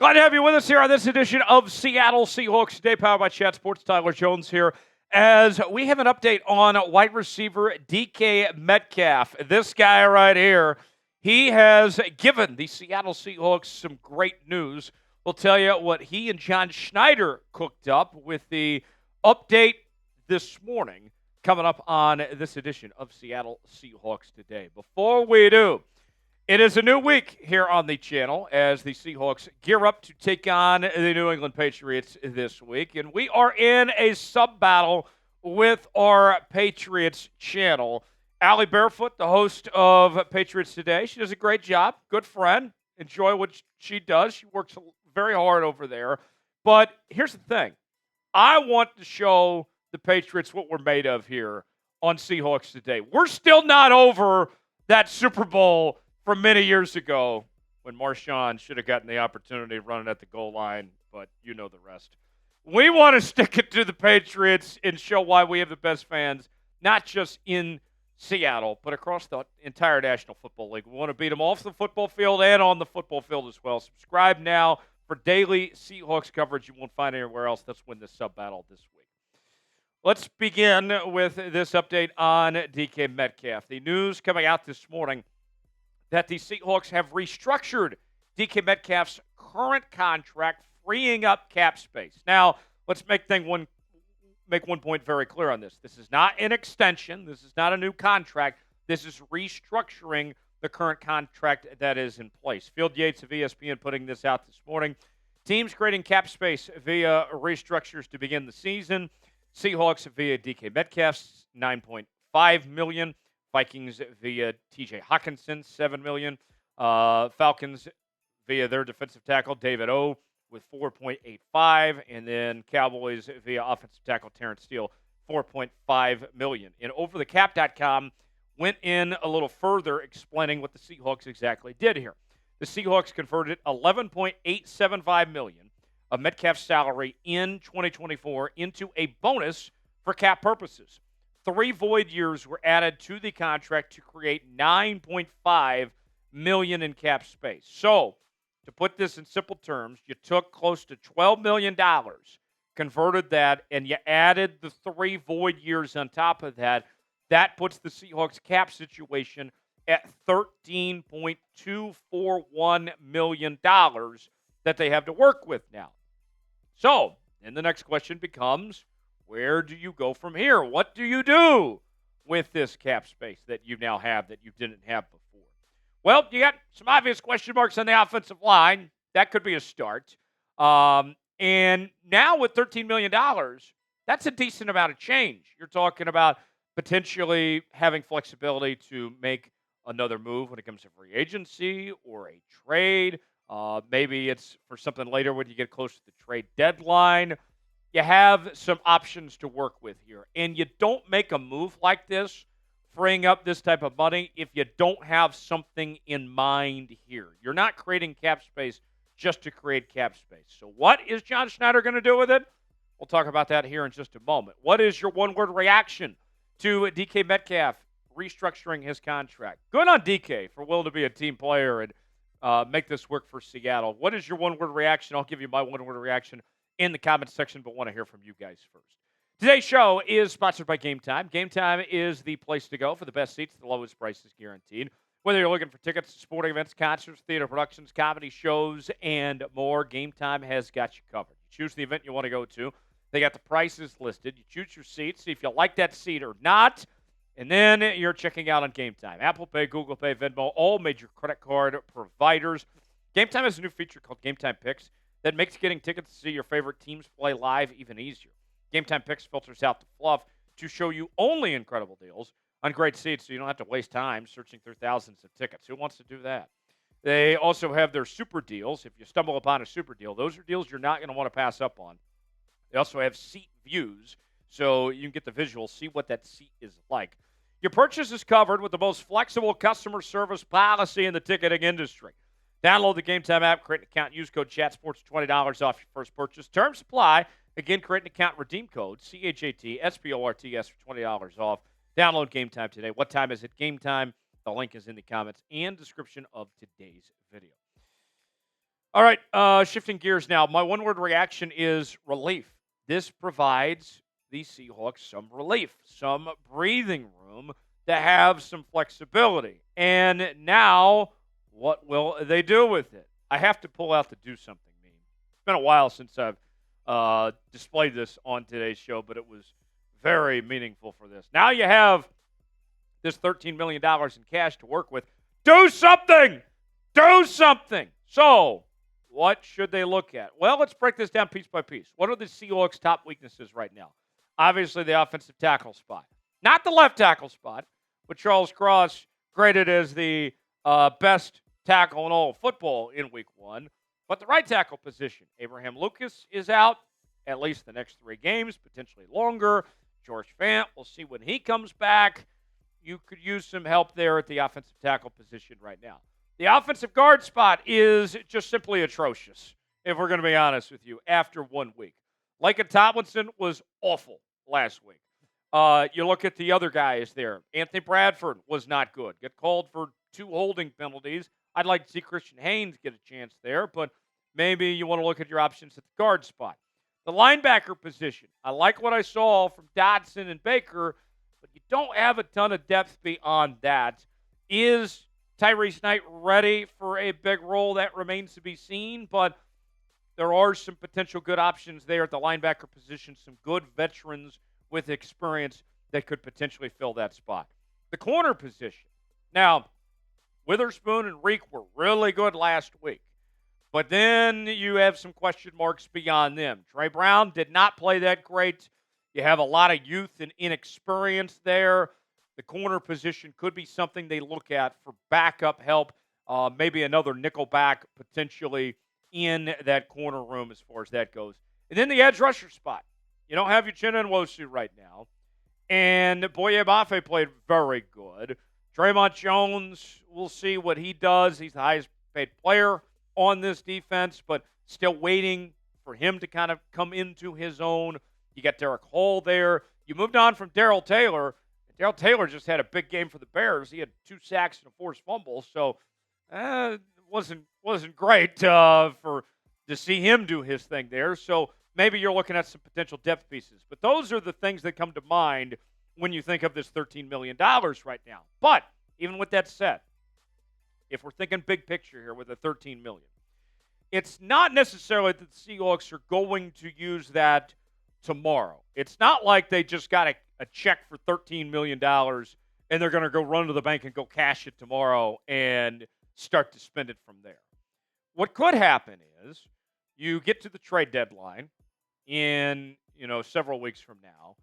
Glad to have you with us here on this edition of Seattle Seahawks Today, powered by Chat Sports. Tyler Jones here, as we have an update on wide receiver DK Metcalf. This guy right here, he has given the Seattle Seahawks some great news. We'll tell you what he and John Schneider cooked up with the update this morning, coming up on this edition of Seattle Seahawks Today. Before we do, it is a new week here on the channel as the Seahawks gear up to take on the New England Patriots this week. And we are in a sub-battle with our Patriots channel. Allie Barefoot, the host of Patriots Today, she does a great job. Good friend. Enjoy what she does. She works very hard over there. But here's the thing. I want to show the Patriots what we're made of here on Seahawks Today. We're still not over that Super Bowl from many years ago when Marshawn should have gotten the opportunity running at the goal line, but you know the rest. We want to stick it to the Patriots and show why we have the best fans, not just in Seattle, but across the entire National Football League. We want to beat them off the football field and on the football field as well. Subscribe now for daily Seahawks coverage you won't find anywhere else. Let's win this sub-battle this week. Let's begin with this update on DK Metcalf. The news coming out this morning that the Seahawks have restructured DK Metcalf's current contract, freeing up cap space. Now, let's make one point very clear on this. This is not an extension. This is not a new contract. This is restructuring the current contract that is in place. Field Yates of ESPN putting this out this morning. Teams creating cap space via restructures to begin the season. Seahawks via DK Metcalf's $9.5 million. Vikings via TJ Hawkinson, $7 million. Falcons via their defensive tackle, David O, with $4.85. And then Cowboys via offensive tackle, Terrence Steele, $4.5 million. And OverTheCap.com went in a little further explaining what the Seahawks exactly did here. The Seahawks converted $11.875 million of Metcalf's salary in 2024 into a bonus for cap purposes. 3 void years were added to the contract to create $9.5 million in cap space. So, to put this in simple terms, you took close to $12 million, converted that, and you added the 3 void years on top of that. That puts the Seahawks cap situation at $13.241 million that they have to work with now. So, then the next question becomes, where do you go from here? What do you do with this cap space that you now have that you didn't have before? Well, you got some obvious question marks on the offensive line. That could be a start. And now with $13 million, that's a decent amount of change. You're talking about potentially having flexibility to make another move when it comes to free agency or a trade. Maybe it's for something later when you get close to the trade deadline. You have some options to work with here. And you don't make a move like this, freeing up this type of money, if you don't have something in mind here. You're not creating cap space just to create cap space. So what is John Schneider going to do with it? We'll talk about that here in just a moment. What is your one-word reaction to DK Metcalf restructuring his contract? Good on DK for willing to be a team player and make this work for Seattle. What is your one-word reaction? I'll give you my one-word reaction in the comments section, but want to hear from you guys first. Today's show is sponsored by Game Time. Game Time is the place to go for the best seats, the lowest prices guaranteed. Whether you're looking for tickets to sporting events, concerts, theater productions, comedy shows, and more, Game Time has got you covered. You choose the event you want to go to. They got the prices listed. You choose your seat, see if you like that seat or not, and then you're checking out on Game Time. Apple Pay, Google Pay, Venmo, all major credit card providers. Game Time has a new feature called Game Time Picks that makes getting tickets to see your favorite teams play live even easier. Game Time Picks filters out the fluff to show you only incredible deals on great seats so you don't have to waste time searching through thousands of tickets. Who wants to do that? They also have their super deals. If you stumble upon a super deal, those are deals you're not going to want to pass up on. They also have seat views, so you can get the visual, see what that seat is like. Your purchase is covered with the most flexible customer service policy in the ticketing industry. Download the Game Time app, create an account, use code ChatSports, $20 off your first purchase. Terms apply. Again, create an account, redeem code CHATSPORTS for $20 off. Download Game Time today. What time is it? Game Time. The link is in the comments and description of today's video. All right, shifting gears now. My one-word reaction is relief. This provides the Seahawks some relief, some breathing room to have some flexibility. And now, what will they do with it? I have to pull out the do something meme. It's been a while since I've displayed this on today's show, but it was very meaningful for this. Now you have this $13 million in cash to work with. Do something! Do something! So, what should they look at? Well, let's break this down piece by piece. What are the Seahawks' top weaknesses right now? Obviously, the offensive tackle spot. Not the left tackle spot, but Charles Cross graded as the best tackle in all of football in week 1. But the right tackle position, Abraham Lucas is out at least the next 3 games, potentially longer. George Fant, we'll see when he comes back. You could use some help there at the offensive tackle position right now. The offensive guard spot is just simply atrocious, if we're going to be honest with you, after 1 week. Laken Tomlinson was awful last week. You look at the other guys there. Anthony Bradford was not good. Get called for 2 holding penalties. I'd like to see Christian Haynes get a chance there, but maybe you want to look at your options at the guard spot. The linebacker position, I like what I saw from Dodson and Baker, but you don't have a ton of depth beyond that. Is Tyrese Knight ready for a big role? That remains to be seen, but there are some potential good options there at the linebacker position, some good veterans with experience that could potentially fill that spot. The corner position. Now, Witherspoon and Reek were really good last week, but then you have some question marks beyond them. Trey Brown did not play that great. You have a lot of youth and inexperience there. The corner position could be something they look at for backup help, maybe another nickel back potentially in that corner room as far as that goes. And then the edge rusher spot. You don't have Uchenna Nwosu right now. And Boye Mafe played very good. Draymond Jones, we'll see what he does. He's the highest paid player on this defense, but still waiting for him to kind of come into his own. You got Derek Hall there. You moved on from Darrell Taylor. Darrell Taylor just had a big game for the Bears. He had 2 sacks and a forced fumble, so it wasn't great to see him do his thing there. So maybe you're looking at some potential depth pieces. But those are the things that come to mind when you think of this $13 million right now. But even with that said, if we're thinking big picture here with the $13 million, it's not necessarily that the Seahawks are going to use that tomorrow. It's not like they just got a check for $13 million and they're going to go run to the bank and go cash it tomorrow and start to spend it from there. What could happen is you get to the trade deadline in, several weeks from now,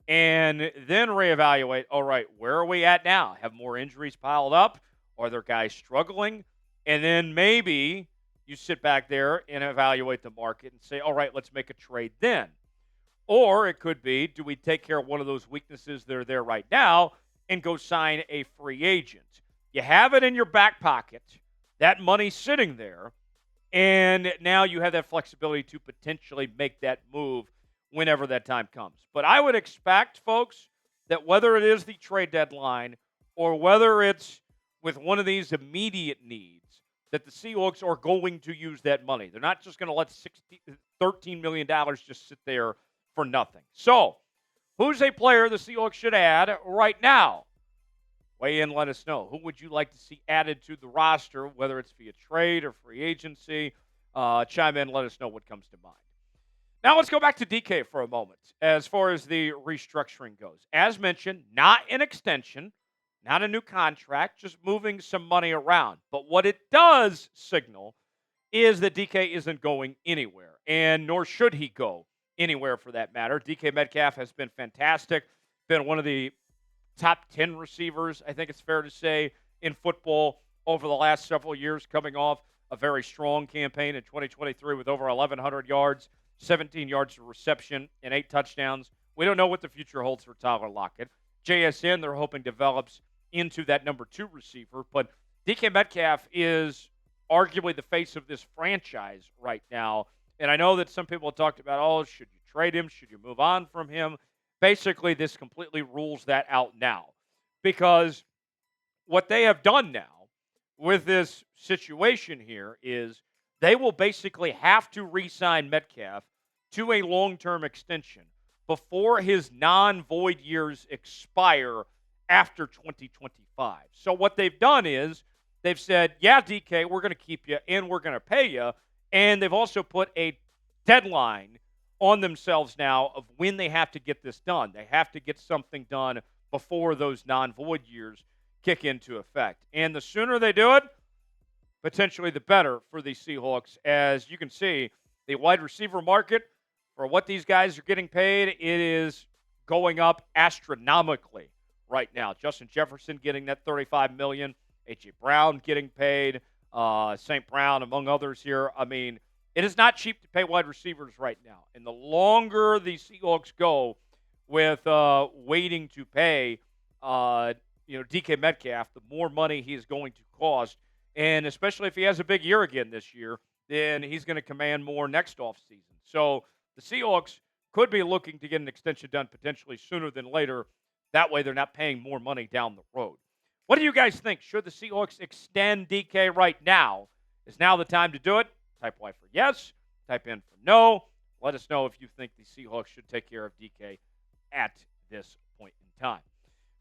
and then reevaluate, all right, where are we at now? Have more injuries piled up? Are there guys struggling? And then maybe you sit back there and evaluate the market and say, all right, let's make a trade then. Or it could be, do we take care of one of those weaknesses that are there right now and go sign a free agent? You have it in your back pocket, that money's sitting there, and now you have that flexibility to potentially make that move whenever that time comes. But I would expect, folks, that whether it is the trade deadline or whether it's with one of these immediate needs, that the Seahawks are going to use that money. They're not just going to let $13 million just sit there for nothing. So, who's a player the Seahawks should add right now? Weigh in, let us know. Who would you like to see added to the roster, whether it's via trade or free agency? Chime in, let us know what comes to mind. Now let's go back to DK for a moment as far as the restructuring goes. As mentioned, not an extension, not a new contract, just moving some money around. But what it does signal is that DK isn't going anywhere, and nor should he go anywhere for that matter. DK Metcalf has been fantastic, been one of the top 10 receivers, I think it's fair to say, in football over the last several years, coming off a very strong campaign in 2023 with over 1,100 yards, 17 yards of reception, and 8 touchdowns. We don't know what the future holds for Tyler Lockett. JSN, they're hoping, develops into that number 2 receiver, but DK Metcalf is arguably the face of this franchise right now. And I know that some people have talked about, should you trade him? Should you move on from him? Basically, this completely rules that out now, because what they have done now with this situation here is they will basically have to re-sign Metcalf to a long-term extension before his non-void years expire after 2025. So what they've done is they've said, yeah, DK, we're going to keep you and we're going to pay you. And they've also put a deadline on themselves now of when they have to get this done. They have to get something done before those non-void years kick into effect. And the sooner they do it, potentially the better for the Seahawks. As you can see, the wide receiver market, for what these guys are getting paid, it is going up astronomically right now. Justin Jefferson getting that $35 million, A.J. Brown getting paid, St. Brown, among others here. I mean, it is not cheap to pay wide receivers right now. And the longer the Seahawks go with waiting to pay, DK Metcalf, the more money he is going to cost. And especially if he has a big year again this year, then he's going to command more next offseason. So the Seahawks could be looking to get an extension done potentially sooner than later. That way they're not paying more money down the road. What do you guys think? Should the Seahawks extend DK right now? Is now the time to do it? Type Y for yes. Type in for no. Let us know if you think the Seahawks should take care of DK at this point in time.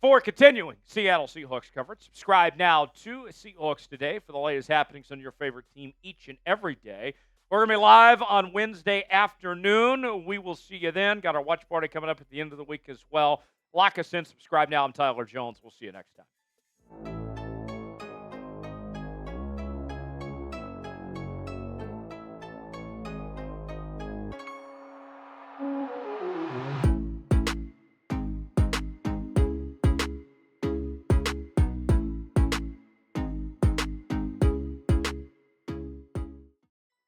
For continuing Seattle Seahawks coverage, subscribe now to Seahawks Today for the latest happenings on your favorite team each and every day. We're going to be live on Wednesday afternoon. We will see you then. Got our watch party coming up at the end of the week as well. Lock us in. Subscribe now. I'm Tyler Jones. We'll see you next time.